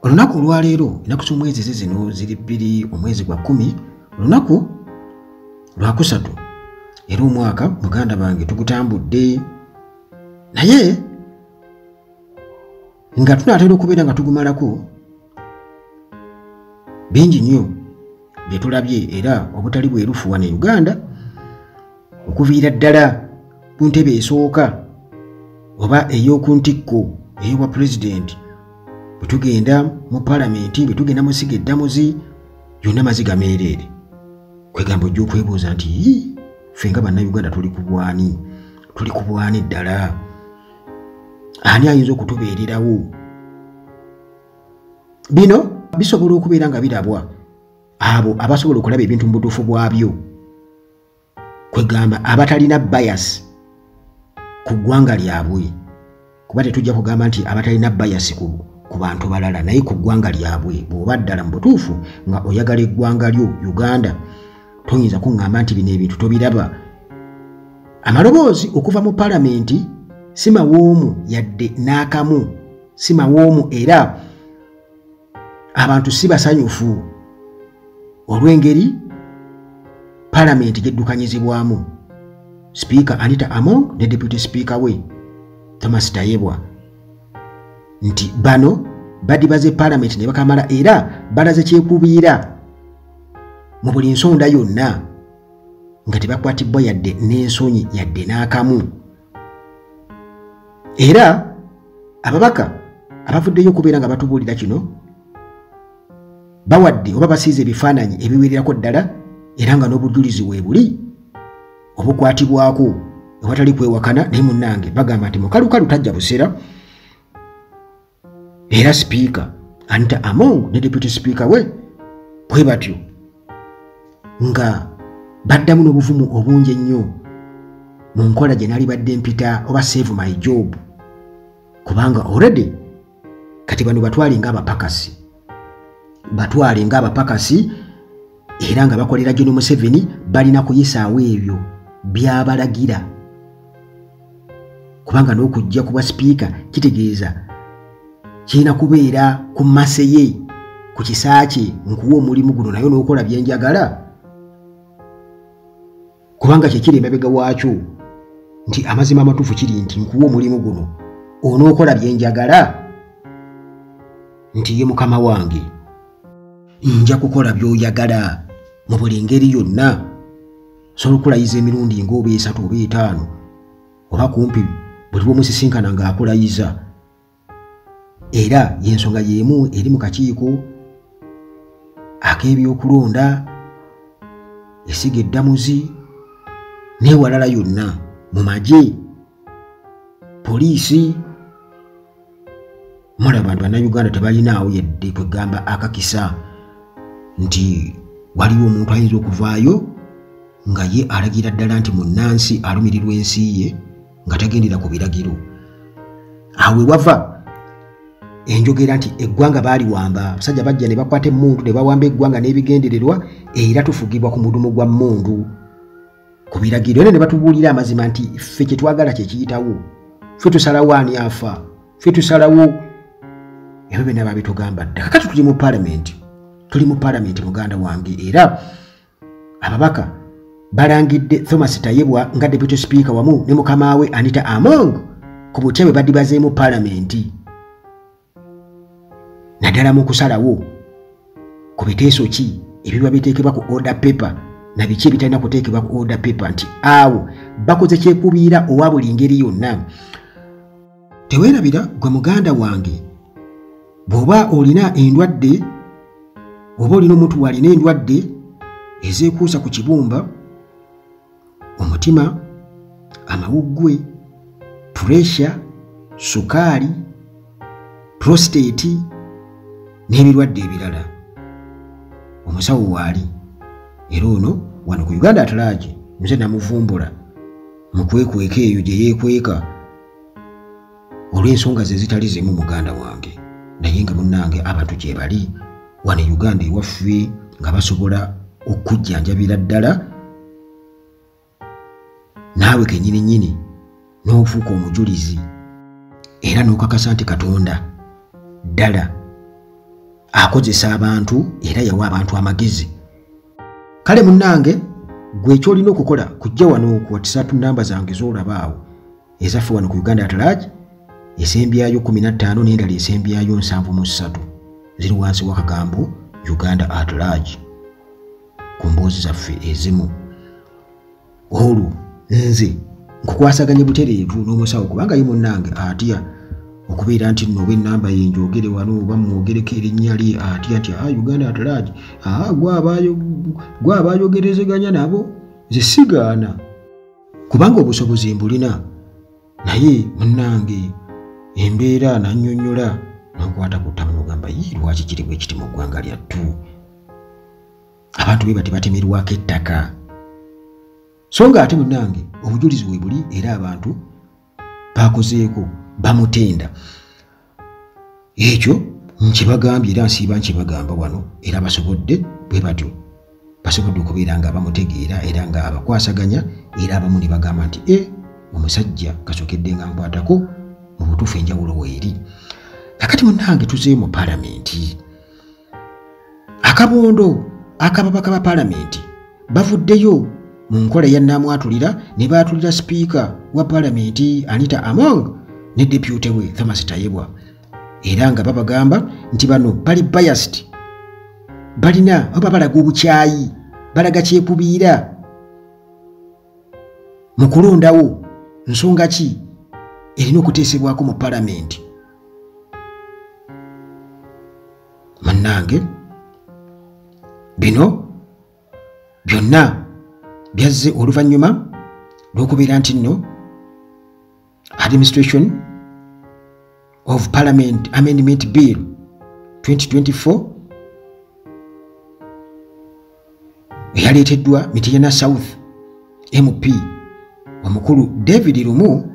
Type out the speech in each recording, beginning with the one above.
Olunaku olwaleero ennaku z'omwezi zino ziri 2 omwezi gwa 10 olunaku lwa 3 era omwaka muganda bange tugutambudde naye nga tunaatera okubeera nga tugumalako bingi nnyo bye tulabye era obutali bwerufu wano e Uganda okuviira ddala ku ntebe esooka oba ey'oku ntikko ey'obwa pulezidenti bwe tugenda mu palamenti bwe tugenda mu siga eddamuzi yonna maziga meereere kwegamba ojja okwebuuza nti ffe nga bannayuganda tuli ku bwani ddala ani ayinza okutubeererawo bino bisobola okubeera nga birabwa abo abasobola okulaba ebintu mu butuufu bwabyo kwegamba abatalina bias ku ggwanga lyabwe kuba tetujja kugamba nti abatalina bias ku bantu balala naye ku ggwanga lyabwe bw'oba ddala mu butuufu nga oyagala eggwanga lyo Uganda toyinza kuŋŋamba nti bino ebintu tobiraba amaloboozi okuva mu palamenti si mawoomu yadde n'akamu si mawoomu era abantu si basanyufu olw'engeri palamenti gyeddukanyizibwamu Speaker Anita Among ne Deputy Speaker we Thomas Tayebwa nti bano badibaze palamenti ne bakamala era balaze kyekubiira mu buli nsonda yonna nga tebakwatibwa yadde n'ensonyi yadde n'akamu era ababaka abavuddeyo okubeera nga batubuulira kino bawadde oba basiize ebifaananyi ebiwererako ddala era nga n'obujulizi weebuli obukwatibwako ewatali kwewakana naye munnange bagamba nti mukalukalu tajja busera era Speaker Anita Among ne Deputy Speaker we bwe batyo nga baddamu n'obuvumu obungi ennyo mu nkola gye nali badde mpita oba save my job kubanga already kati bano batwale ng'abapakasi era nga bakolera John Museveni balina kuyisaawo ebyo byabalagira kubanga n'okujja kuba Speaker kitegeeza kirina kubeera ku mmase ye ku kisa kye nkuwa omulimu guno naye n'okola byenjagala kubanga kyekiri emabega waakyo nti amazima amatuufu kiri nti nkuwa omulimu guno onookola byenjagala nti ye mukama wange nja kukola by'oyagala mu buli ngeri yonna sobola okulayiza emirundi ng'oba 3 oba 5 oba kumpi buli lw'omusisinkana ng'akulayiza era y'ensonga y'emu eri mu kakiiko ak'ebyokulonda esiga eddamuzi n'ewalala yonna mu magye poliisi mulaba abantu bannayuganda tebalinaawo yadde kwegamba akakisa nti waliwo omuntu ayinza okuvaayo nga ye alagira ddala nti munnansi alumirirwa ensi ye nga tagendera ku biragiro awe wava enjogera nti eggwanga baaliwamba abasajja bajja ne bakwata emmundu ne bawamba eggwanga n'ebigendererwa era tufugibwa ku mudumu gwa mmundu ku biragiro era ne batubuulira amazima nti ffe kye twagala kye kiyitawo ffe tusalawo ani afa ffe tusalawo ebyo byonna babitugamba dda kakati tuli mu palamenti muganda wange era ababaka balangidde Thomas Tayebwa nga Deputy Speaker wamu ne mukama we Anita Among ku butebe badibazeemu palamenti naddala mu kusalawo ku biteeso ki ebiba biteekebwa ku order paper na biki ebitalina kuteekebwa ku order paper nti awo bakoze kyekubiira owa buli ngeri yonna teweerabira gwe muganda wange bw'oba olina endwadde oba olina omuntu walina endwadde ezeekuusa ku kibumba omutima amawuggwe pressure sukaali prostate n'ebirwadde ebirala omusawo waali era ono wano ku Uganda atalaaje nze namuvumbula mu kwekweka eyo gye yeekweka olw'ensonga ze zitali zimu muganda wange naye nga munnange abantu gye bali wano Uganda ewaffe nga basobola okujjanjabira ddala naawe kennyini n'ofuuka omujulizi era n'okakasa nti Katonda ddala akozesa abantu era yawa abantu amagezi. Kale munnange gwe kyolina okukola kujja wano ku WhatsApp namba zange z'olabaawo ezaffe wano ku Uganda at large, esembyayo 15 n'endala esembyayo 73 ziri wansi w'akagambo Uganda at large ku mboozi zaffe ezimu. Olwo nze nkukwasaganye butereevu n'omusawo kubanga ye munnange atya okubeera nti nno bw'ennamba ye njogere wano oba mwogereko erinnya lye atya nti Uganda at large gwe abayogerezeganya nabo nze sigaana kubanga obusobozi mbulina, naye munnange embeera nannyonnyola n'okwata ku ttamu n'ogamba lwaki kiri bwe kiti mu ggwanga lyattu abantu be bati batemerwako ettaka. So nga ate munnange obujulizi bwe buli era abantu bakozeeko bamutenda. Ekyo nkibagambye era nsiiba nkibagamba wano era basobodde bwe batyo basobodde okubeera nga bamutegeera era nga abakwasaganya era abamu ne bagamba nti omusajja kasokedde nga nkwatako mu butuufu enjawulo weeri. Kakati munnange tuze mu palamenti. Akabondo akababaka ba palamenti bavuddeyo mu nkola ya nnamwatulira ne baatulira sipiika wa palamenti Anita Among ne deputy we Thomas Tayebwa era nga babagamba nti bano bali biased, balina oba balaga obukyayi, balaga kyekubiira mu kulondawo nsonga ki erina okuteesebwako mu palamenti. Munnange bino byonna byazze oluvannyuma lw'okubeera nti nno Administration of Parliament Amendment Bill 2024 eyaleeteddwa Mityana South MP omukulu David Lumu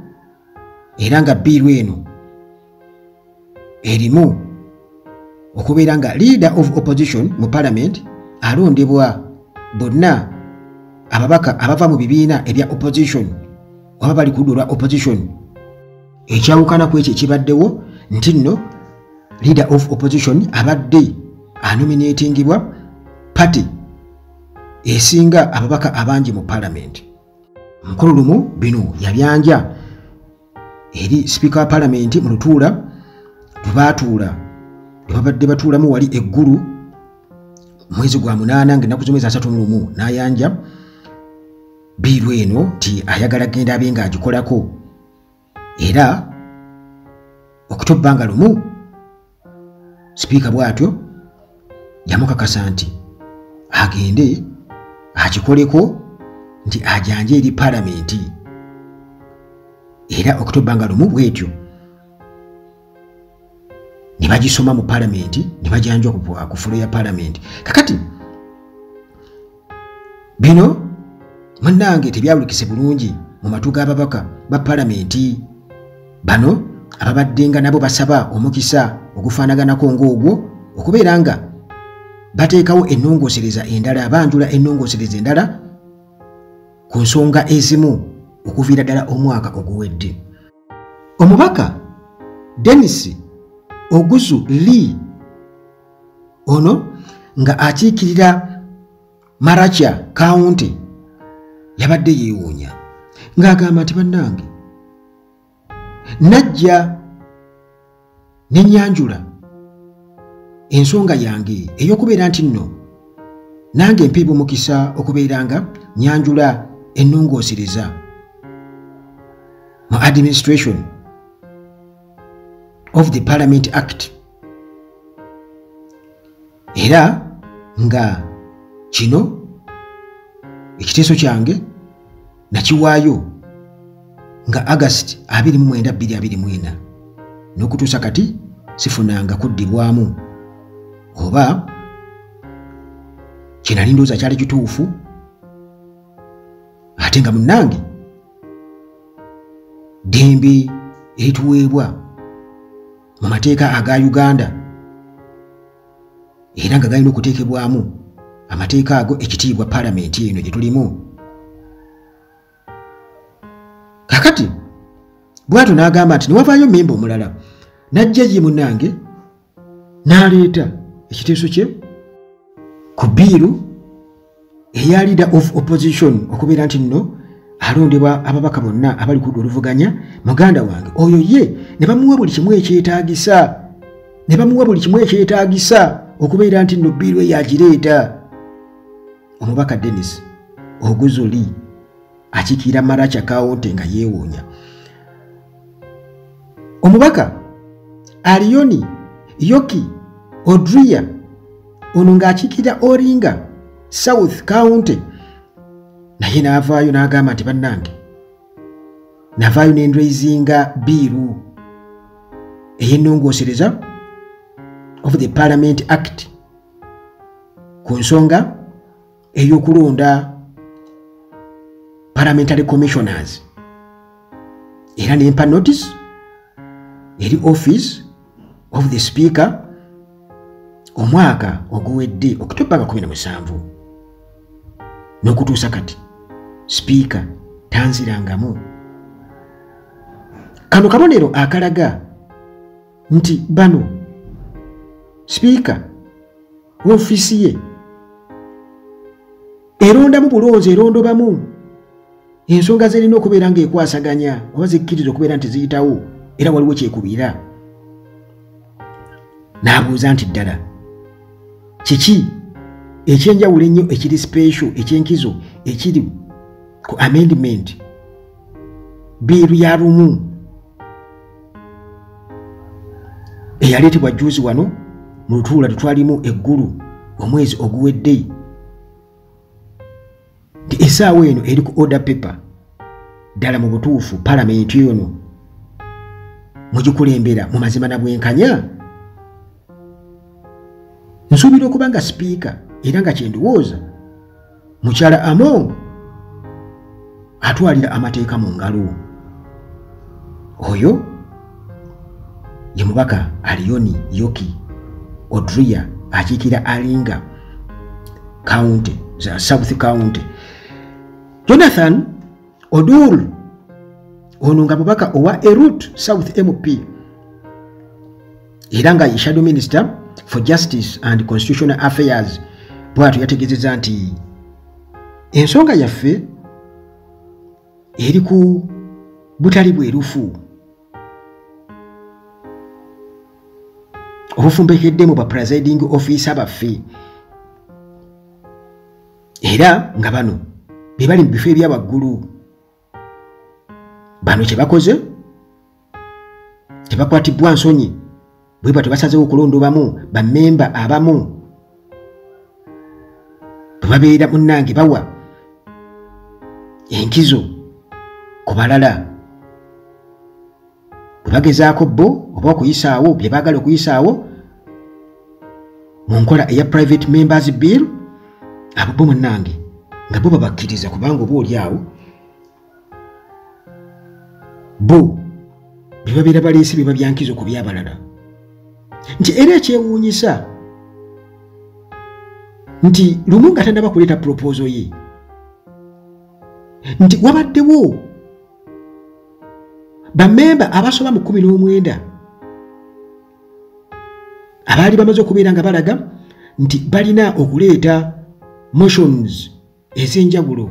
era nga biiru eno erimu okubeera nga leader of opposition mu parliament alondebwa bonna ababaka abava mu bibiina ebya opposition oba bali ku ludda lwa opposition. Ekyawukana ku ekyo ekibaddewo nti nno leader of opposition abadde anominatingibwa party esinga ababaka abangi mu parliament. Mukulu Lumu bino yabyanja eri speaker wa parliament mu lutuula lwebaatuula lwebabadde batuulamu wali eggulu mwezi gwa 8 ng'ennaku z'omwezi 31 n'ayanja biiru eno nti ayagala genda abe ng'agikolako era okutobbanga Lumu sipiika bw'atyo yamukakasa nti agende akikoleko nti ajanje eri palamenti era okutobbanga Lumu bw'etyo ne bagisoma mu palamenti ne bajanja ku fulo ya palamenti. Kakati bino munnange tebyawulikise bulungi mu matu g'ababaka ba palamenti bano ababadde nga nabo basaba omukisa ogufaanaganako ng'ogwo okubeera nga bateekawo ennongoosereza endala banjula ennongoosereza endala ku nsonga ezimu okuviira ddala omwaka oguwedde. Omubaka Dennis Oguzu Lee ono nga akiikirira Maracha County yabadde yeewuunya ng'agamba nti bannange najja ne nyanjula ensonga yange ey'okubeera nti nno nange mpeebwa omukisa okubeera nga nyanjula ennongoosereza mu administration of the Parliament Act era nga kino ekiteeso kyange nakiwaayo nga August 29 n'okutuusa kati sifunanga kuddibwamu oba kye nali ndowooza kyali kituufu ate nga munnange ddembe erituweebwa mu mateeka aga Uganda era nga galina okuteekebwamu amateeka ago ekitiibwa palamenti eno gye tulimu. Kakati bw'atyo n'agamba nti newavaayo mmemba omulala najja ye munnange n'aleeta ekiteeso kye ku biiru eya leader of opposition okubeera nti nno alondebwa ababaka bonna abali ku oluvuganya muganda wange oyo ye ne bamuwa buli kimu ekyetaagisa okubeera nti nno biiru eyagireeta omubaka Dennis Oguzuli akikiira Maracha County nga yeewuunya omubaka Alioni Yoki Odria ono ng'akiikira Oringa South County naye n'avaayo n'agamba nti bannange navaayo n'endwezinga biiru ey'ennongoosereza of the Parliament Act ku nsonga ey'okulonda parliamentary commissioners era nempa notice eri office of the speaker omwaka oguwedde October 17 n'okutuusa kati speaker tanzirangamu kano kabonero akalaga nti bano speaker w'ofiisi ye erondamu bulonzi erondobamu ensonga zerina okubeera ng'ekwasaganya oba zikkiriza okubeera nti ziyitawo era waliwo kyekubira n'abuuza nti ddala kiki ekyenjawulo ennyo ekiri special ekyenkizo ekiri ku amendment biiru ya lumu eyaleetebwa juuzi wano mu lutuula tetwalimu eggulu omwezi oguwedde nti essaawa eno eri ku order paper ddala mu butuufu palamenti yono mugikulembera mu mazima na bwenkanya nsuubira okuba nga sipiika era nga kyendowooza mukyala Among atwalira amateeka mu ngalo oyo ye mubaka Alioni Yoki Odria akiikira Alinga County za South County Jonathan Odul ono nga mubaka owa Erut South MP era nga ye shadow minister for justice and constitutional affairs bwatu yategezeza nti ensonga yaffe eri ku butali bwerufu obufumbekedde mu ba presiding officer baffe era nga bano be bali mu bifo ebya waggulu bano kye bakoze tebakwatibwa nsonyi bwe batyo basazeewo okulondobamu bammemba abamu bwe babeera munnange bawa enkizo ku balala bwe bagezaako bo oba okuyisaawo bye baagala okuyisaawo mu nkola eya private members bill abo bo munnange nga bo babakkiriza kubanga oba oli awo bo bye babeera baleese bye babyankizo ku byabalala nti era ekyewuunyisa nti lumu nga tannaba kuleeta proposal ye nti wabaddewo bammemba abasoba mu 19 abaali bamaze okubeera nga balaga nti balina okuleeta motions ez'enjawulo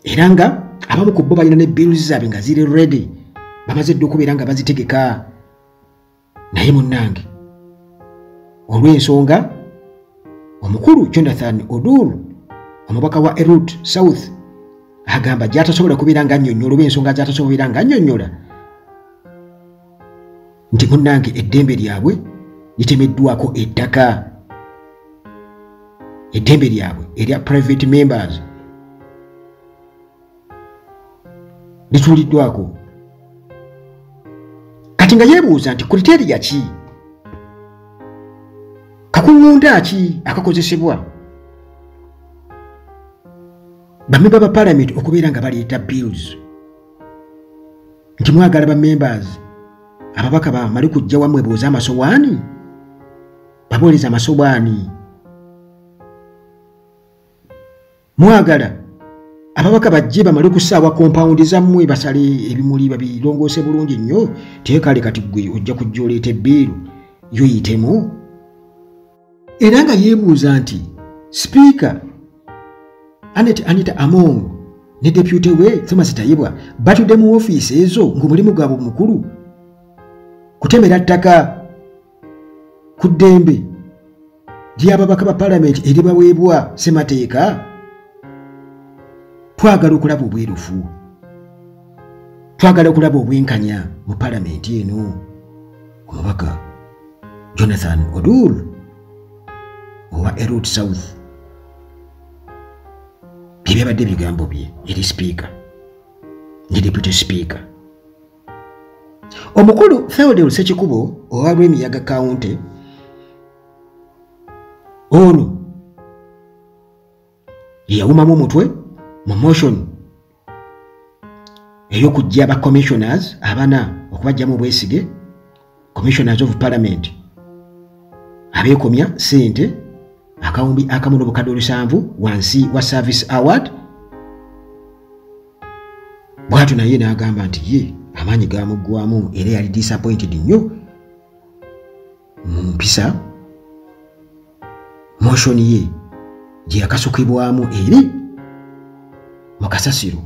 era nga abamu ku bo balina ne bills zaabwe nga ziri ready bamaze dde okubeera nga bazitegeka naye munnange olw'ensonga omukulu Jonathan Odul omubaka wa Erut South agamba gyatasobola kubeera nga annyonnyola oba ensonga gyatasobola kubeera nga annyonnyola nti munnange eddembe lyabwe litemeddwako ettaka eddembe lyabwe erya private members lituuliddwako kati nga yeebuuza nti kriteriya ki kakuŋŋunda ki akakozesebwa bammemba ba parliament okubeera nga baleeta bills nti mwagala ba members ababaka bamale kujja wamwe booza amasowaani babooleza amasowaani mwagala ababaka bajje bamale kusaawa compound zammwe basale ebimuli babirongoose bulungi nnyo tekale kati gwe ojja kujja oleeta ebbiiru yo yitemu era nga yeebuuza nti Speaker Anita Among ne deputy we Thomas Tayibwa batudde mu ofiisi ezo ng'omulimu gwabwe mukulu kutemera ttaka ku ddembe ly'ababaka ba paalamenti eribaweebwa ssemateeka. Twagala okulaba obwerufu, twagala okulaba obwenkanya mu paalamenti eno. Omubaka Jonathan Odul owa Erut South byebadde ebigambo bye eri Speaker ne Deputy Speaker. Omukulu Theodore Ssekikubo owa Lwemiyaga County ono yawumamu omutwe mu motion ey'okujja ba commissioners abana okubajjamu obwesige, commissioners of parliament abeekomya ssente akawumbi akamu n'obukadde 7 wansi wa service award. Bw'atyo naye n'agamba nti ye amaanyi gamuggwamu era yali disappointed nnyo mu mpisa motion ye gye yakasukibwamu eri mu kasasiro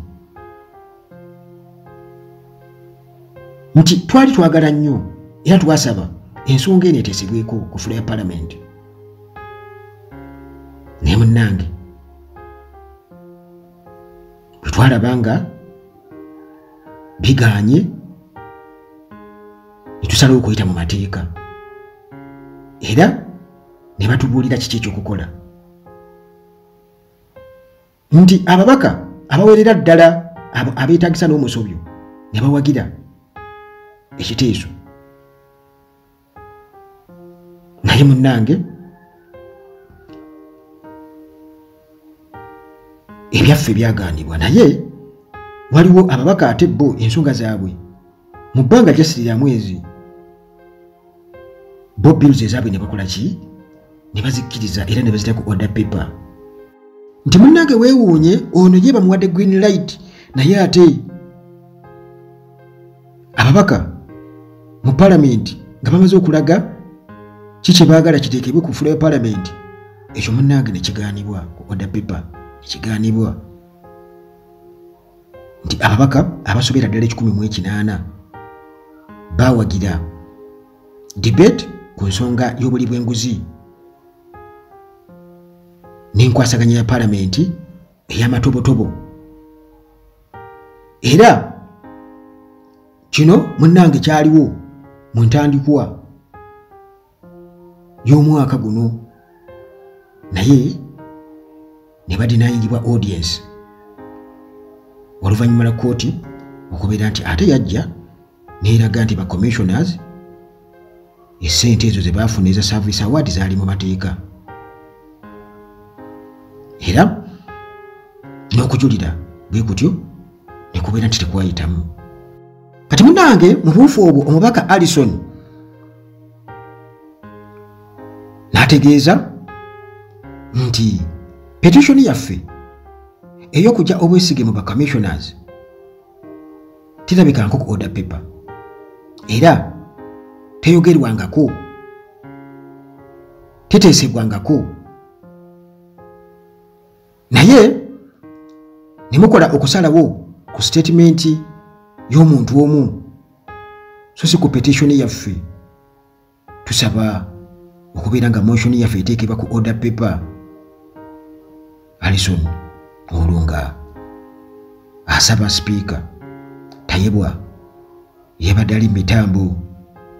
nti twali twagala nnyo era twasaba ensonga eno eteesebweko ku fula ya paalamenti. Naye munnange bwe twalaba nga biganye ne tusalawo okuyita mu mateeka era ne batubuulira kiki ekyokukola nti ababaka abawerera ddala abeetagisa n'omusobyo ne bawagira ekiteeso. Naye munnange ebyaffe byagaanibwa, naye waliwo ababaka ate bo ensonga zaabwe mu bbanga lyasirira mwezi bo bills ezaabwe ne bakola ki ne bazikkiriza era ne bazita ku order paper. Nti munnange weewuunye ono ye bamuwadde green light, naye ate ababaka mu paalamenti nga bamaze okulaga kiki baagala kiteekebwe ku fula ya paalamenti, ekyo munnange ne kigaanibwa ku order paper, ekigaanibwa nti ababaka abasobera ddala 118 baawagira debate ku nsonga y'obuli bw'enguzi n'enkwasaganya ya paalamenti ey'amatobotobo. Era kino munnange kyaliwo mu ntandikwa y'omwaka guno, naye ne badinayingibwa audience oluvannyuma lwa kkooti okubeera nti ate yajja neeraga nti ba commissioners essente ezo ze baafuna eza service award zaali mu mateeka era n'okujulira bwe kutyo ne kubeera nti tekwayitamu. Kati munnange mu buufu obwo omubaka Alison n'ategeeza nti petition yaffe ey'okujja obwesige mu ba commissioners terabika nko ku order paper era teyogerwangako, teteesebwangako, naye ne mukola okusalawo ku statement y'omuntu omu so si ku petition yaffe. Tusaba okubeera nga motion yaffe eteekebwa ku order paper. Alison olunga asaba Speaker Tayibwa yabadde ali mitambo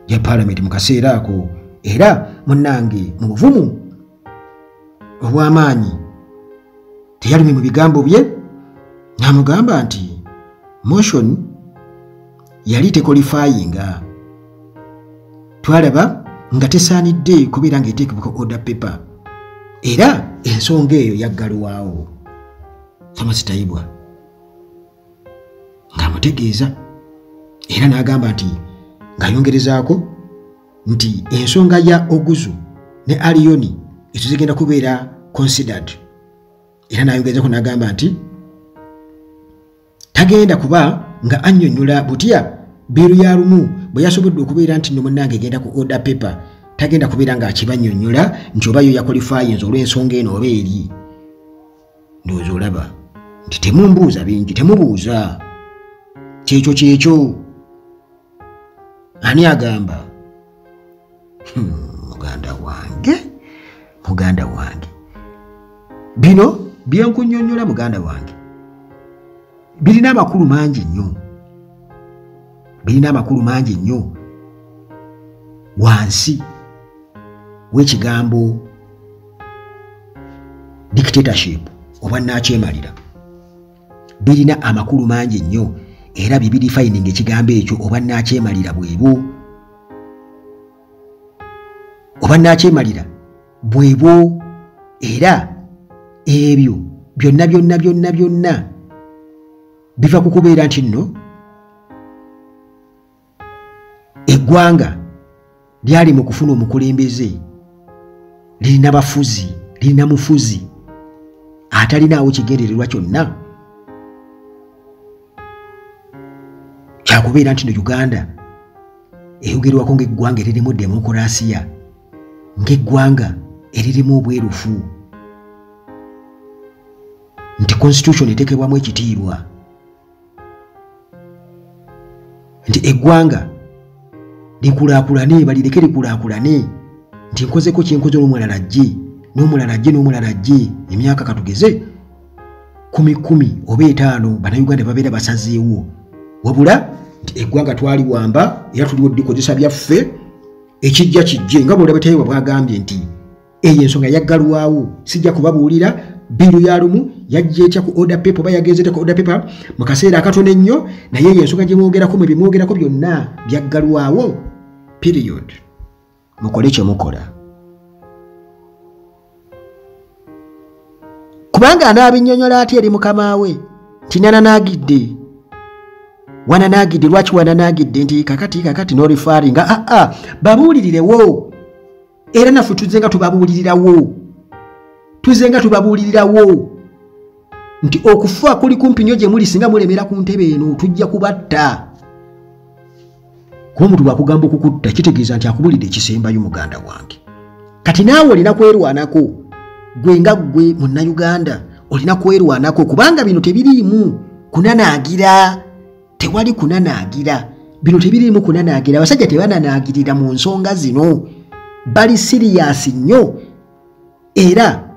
ya paalamenti mu kaseera ako, era munnange mu buvumu obw'amaanyi teyalumi mu bigambo bye, n'amugamba nti motion yali tekolifayinga, twalaba nga tesaanidde kubeera ng'eteekebwa ku order paper, era ensonga eyo yaggalwawo. Thomas Tayibwa ng'amutegeeza era n'agamba nti ng'ayongerezaako nti ensonga ya Oguzu ne Aliyoni ezo zigenda kubeera considered, era n'ayongerezaako n'agamba nti tagenda kuba nga annyonnyola butya biiru ya lumu bwe yasobodde okubeera nti nno munnange egenda ku order paper, tagenda kubeera ng'akibannyonnyola nti oba yo yakwalifayinza olw'ensonga eno oba eri. Ndowooza olaba nti temumbuuza bingi, temubuuza kyekyo. Ani agamba? Muganda wange bino byenkunnyonnyola muganda wange birina amakulu mangi nnyo wansi w'ekigambo dictatorship oba nakyemalira. Birina amakulu mangi nnyo era bibiri finding ekigambo ekyo oba nakyemalira bwebo era ebyo byonna biva ku kubeera nti nno eggwanga lyali mu kufuna omukulembeze lirina bafuzi, lirina mufuzi atalinaawo kigendererwa kyonna kyakubeera nti no Uganda eyogerwako ng'eggwanga eririmu demokolasiya, ng'eggwanga eririmu obwerufu, nti constitution etekebwamu ekitiibwa, nti eggwanga likulaakulane, balireke likulaakulane, nti nkozeko kyenkoze n'omulala ajje emyaka katugeze 10 oba 5 bannayuganda babeera basazeewo, wabula nti eggwanga twaliwamba era tuliwo dikozesa byaffe ekijja kijje nga bwolaba tayiwa bwagambye nti eyo ensonga yaggalwawo sijja kubabuulira biru ya lumu yajja etya ku order paper bayagenze ku order paper mu kaseera akatono ennyo naye eyo ensonga gye mwogerako mwe bimwogerako byonna byaggalwawo period. Mukole kye mukola kubanga anaabinnyonnyola ati eri mukama we nti wananaagidde lwaki wananaagidde nti kakati no referring babuulirirewo era naffe tuze nga tubabuulirirawo nti okufa kuli kumpi nnyo gye muli singa mulemera ku ntebe eno tujja kubatta. Kuba omuntu bwakugamba okukutta kitegeeza nti akubulidde ekisembayo muganda wange. Kati naawe olina kwerwanako, gwe nga gwe munnayuganda olina kwerwanako kubanga bino tebiriimu kunanaagira. Tewali kunanaagira, bino tebiriimu kunanaagira. Abasajja tebananaagirira mu nsonga zino, bali siriyasi nnyo era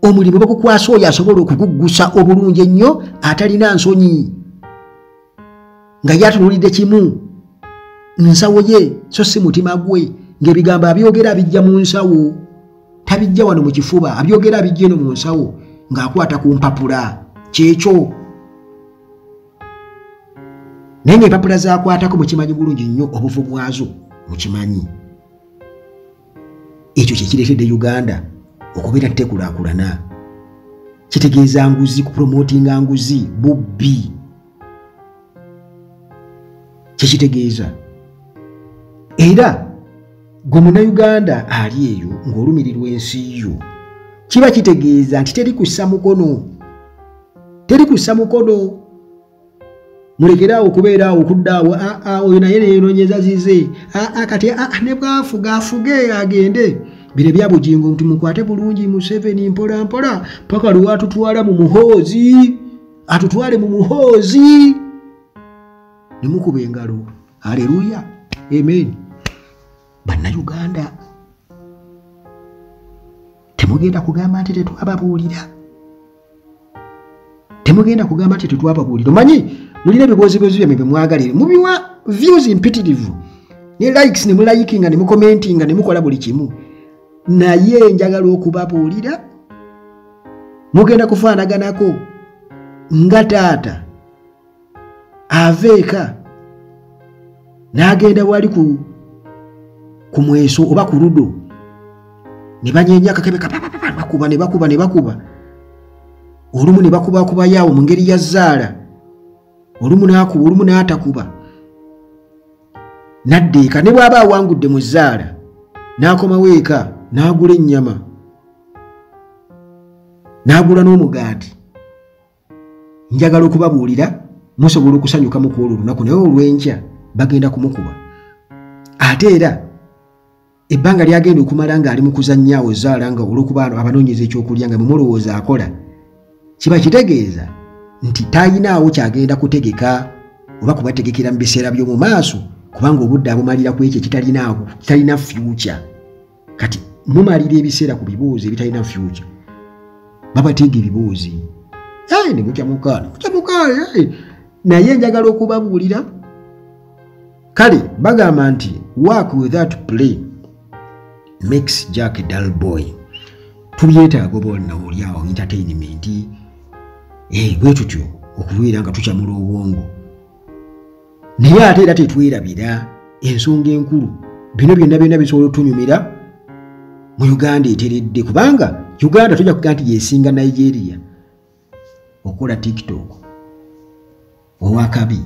omulimu bakukwasa oyo asobola okuguggusa obulungi ennyo atalina nsonyi nga yatunuulidde kimu nsawo ye so si mutima gwe, ng'ebigambo abyogera bijja mu nsawo, tabijja wano mu kifuba, abyogera bijja eno mu nsawo ng'akwata ku mpapula. Kyekyo naye ng'empapula z'akwatako mukimanyi bulungi nnyo obuvu bwazo mukimanyi. Ekyo kyekireetedde Uganda okubeera tekulaakulana. Kitegeeza nguzi, kupromotinga nguzi, bubbi. Kyekitegeeza era gwe munnayuganda ali eyo ng'olumirirwa ensi yo kiba kitegeeza nti teri kussa mukono. Mulekeraawo okubeeraawo okuddaawo oyo naye neenoonyeza zize kati ne bwafuga afuge agende bire bya bujingo nti mukwate bulungi Museveni mpola mpola paka lwe atutwala mu muhoozi, atutwale mu muhoozi nemukuba engalo. Haleluya, amen. Bannayuganda temugenda kugamba nti tetwababuulira. Omanyi mulina ebibozibozi byamwe bye mwagalire mubiwa views impitirivu ne likes ne mulayikinga ne mukomentinga ne mukola buli kimu, naye njagala okubabuulira mugenda kufaanaganako nga taata aveeka n'agenda wali ku mweso oba ku ludo ne banyeenya akakebeka ne bakuba olumu ne bakuba yaawo mu ngeri ya zzaala, olumu n'atakuba n'addeeka. Ne bw'aba awangudde mu zzaala n'akomawo eka n'agula ennyama n'agula n'omugaati. Njagala okubabuulira musobola okusanyuka mu kwolwo olunaku, naye olw'enkya bagenda kumukuba. Ate era ebbanga lyagenda okumala nga ali mu kuzannyaawo zaala nga olw'okuba abanoonyeza ekyokulya nga mumulowooza akola kiba kitegeeza nti tayinaawo kyagenda kutegeka oba kubategekera mu biseera by'omu maaso kubanga obudde abumalira ku ekyo kitalina future. Kati mumalira ebiseera ku bibuuzi ebitalina future babateega ebibuuzi ne mukyamukaana naye njagala okubabuulira kale bagamba nti work without play makes Jack a dull boy. Tubyetaaga bonna oli awo entertainment bwe tutyo okubeera nga tukyamula obwongo naye ate era tetwerabira ensonga enkulu bino byonna bisobola otunyumira mu Uganda eteredde kubanga Uganda tujja kugaa nti yesinga Nigeria okola TikTok owakabi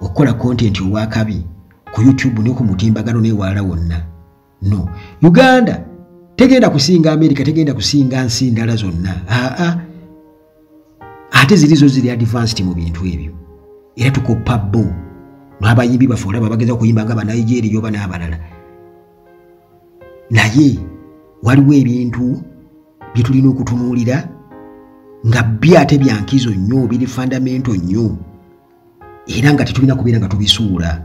okola content owakabi ku YouTube ne ku mutimbagano newaala wonna. No, Uganda tegenda kusinga America, tegenda kusinga nsi ndala zonna. Ate ziri advanced mu bintu ebyo. Era tukopa bo n'abayimbi bafola babageza okuyimba nga Nigeria oba n'abalala. Naye waliwo ebintu bye tulina okutunuulira nga byate byankizo nnyo biri fundamental nnyo era nga tetulina kubeera nga tubisuula.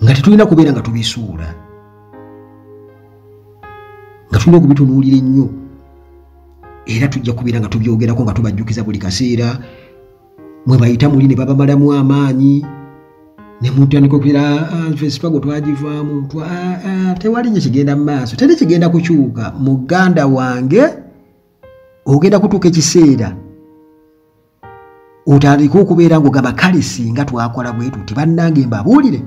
Nga tulina okubitunuulira ennyo era tujja kubeera nga tubyogerako nga tubajjukiza buli kaseera mwe bayita muli ne babamalamu amaanyi ne mutandika okubeera fesipago twagivaamu tewali nye kigenda mu maaso teri kigenda kukyuka. Muganda wange ogenda kutuuka ekiseera otandika okubeera ng'ogamba kale singa twakola bwe tuti bannange mbabuulire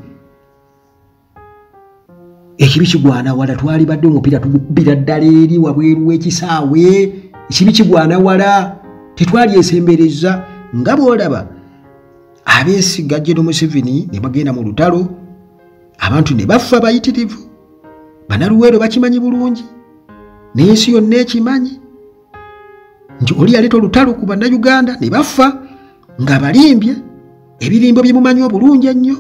ekibi kigwana wala twali badde omupiira tugukubira ddala eri wabweru w'ekisaawe ekibi kigwana wala tetwali esembereza nga bw'olaba abeesiga General Museveni ne bagenda mu lutalo abantu ne bafa bayitirivu banaluweero bakimanyi bulungi n'ensi yonna ekimanyi nti oli yaleeta olutalo ku bannayuganda ne bafa nga balimbye ebirimbo bye mumanyi obulungi ennyo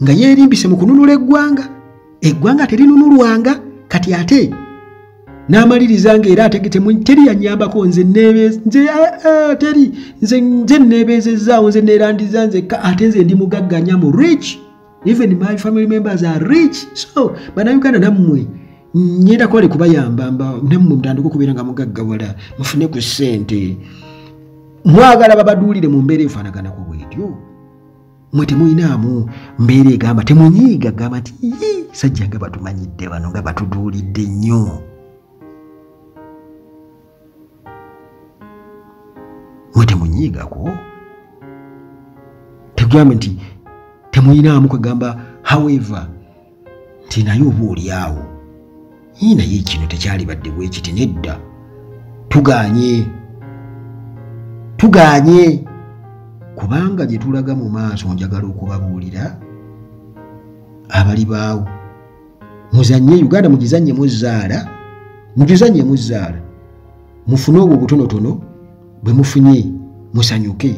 nga yeerimbise mu kununula eggwanga terinunulwanga kati ate n'amaliriza ng'era teri yanyambako nze neebeezezaawo nze neerandiza nzekka ate nze ndi mugagganya mu rich even my family members are rich. So bannayuganda nammwe nyenda kwale kubayamba nammwe mutandika okubeera nga mugaggawala mufune ku ssente mwagala babaduulire mu mbeera efaanaganako bwetyo mwe temuyinaamu mbeera egamba temunyiiga gamba nti sajja nga batumanyidde bano nga batuduulidde nnyo. Mwe temunyiigako tegamba nti temuyinaamu kwegamba however nti naye oba oli awo naye kino tekyali badde bwe kiti nedda tuganye kubanga gye tulaga mu maaso njagala okubabuulira abali baawo muzanye Uganda mugizanye muzaala mufune obwo butonotono bwe mufunye musanyuke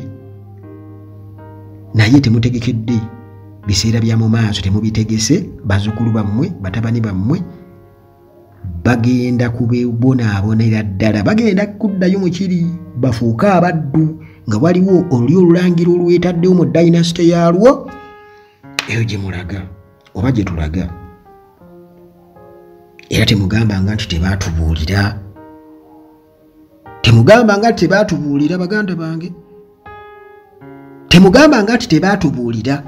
naye temutegekedde biseera bya mu maaso temubitegese bazzukulu bammwe batabani bammwe bagenda kubeebonaabonera ddala bagenda kuddayo mu kiri bafuuke abaddu nga waliwo oli olulangiro olwetaddewo mu dynasty yaalwo eyo gye mulaga oba gye tulaga era temugambanga nti tebaatubuulira baganda bange temugambanga nti tebaatubuulira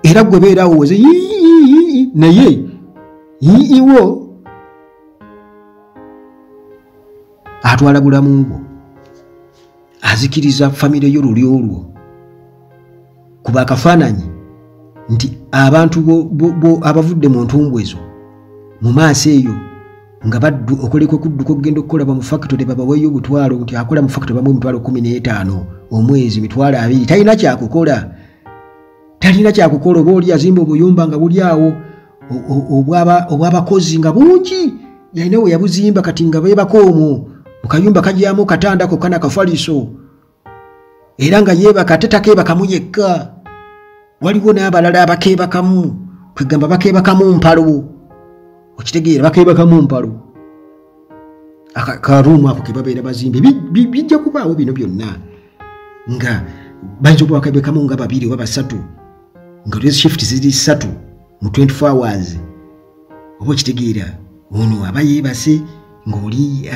era gwe beerawo woze naye iwo atwala bulamu bwo azikiriza famire y'oluli olwo kuba akafaananyi nti abantu abavudde mu ntumbwe ezo mu maaso eyo nga baddu okolekwa kudduka okugenda okukola mu factory babaweeyo obutwalo nti akola mu factory bamu emitwalo 15 omwezi mitwalo 2 talina kyakukola oba oli azimba obuyumba nga buli awo obw'abakozi nga bungi yalina we yabuzimba kati nga beebako omwo mu kayumba kajyamu katandako kana kafaliso era nga yeebaka ate takeebakamu yekka waliwo n'abalala abakeebakamu kwegamba bakeebakamu mpalo okitegeera bakeebakamu mpalo akaruumu ako ke babeera bazimbe bijja kubaawo bino byonna nga bayinza okuba bakeebakamu nga 2 oba 3 nga lezo shift ziri 3 mu 24 hours oba okitegeera ono aba yeebase ng'oli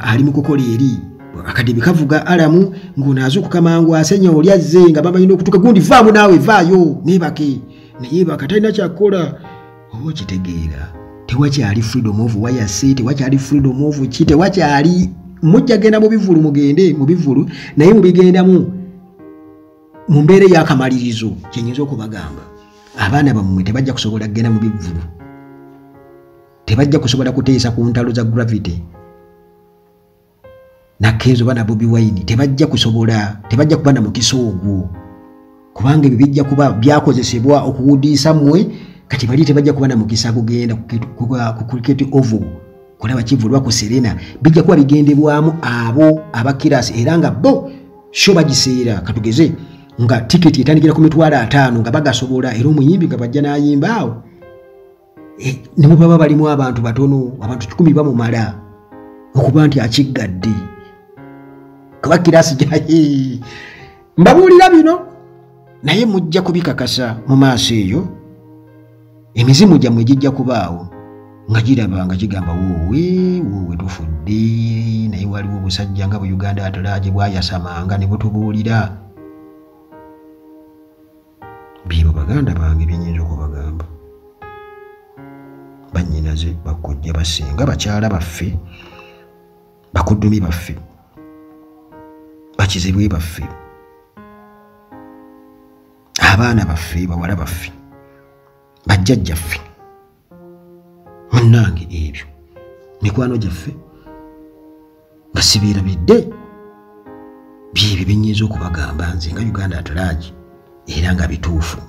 ali mu kukola eri akadebe kavuga alamu ng'ono azuukuka mangu asenya oli azze nga bamalina okutuuka gundi vaamu naawe vaayo neebake naye baka talina kyakukola oba okitegeera tewakyali freedom of wayase tewakyali freedom of ki tewakyali mujja genda mu bivulu mugende mu bivulu naye mubigendamu mu mbeera y'akamalirizo kyenyinza okubagamba abaana bammwe tebajja kusobola kugenda mu bivulu tebajja kusobola kuteesa ku ntalo za gravity nakezo bana Bobi Wine tebajja kuba na mukisa ogwo kubanga ebyo bijja kuba byakozesebwa okuwudiisa mmwe kati bali tebajja kuba na mukisa kugenda ku cricket oval kulaba kivulwa ku Serena bijja kuba bigendebwamu abo abakirasi era nga bo sho bagiseera katugeze nga ticket etandikira ku mitwalo 5 nga bagasobola era omuyimbi nga bajja n'ayimba awo ne baba balimu abantu batono abantu 10 bamumala okuba nti akiggadde kuba kirasi jaye mbabuulira bino naye mujja kubikakasa mu maaso eyo emizimu gyammwe gijja kubaawo nga giraba nga kigamba woowe tufudde naye waliwo obusajja nga Uganda Atalaje bwayasamanga ne butubuulira bibo baganda bange byenyinza okubagamba bannyinaze bakojja basenga bakyala baffe bakuddumi baffe bakizibwe baffe abaana baffe bawala baffe bajjajjaffe munnange ebyo mikwano gyaffe basibiira bidde byebyo byenyinza okubagamba nze nga Uganda Atalaje era nga bituufu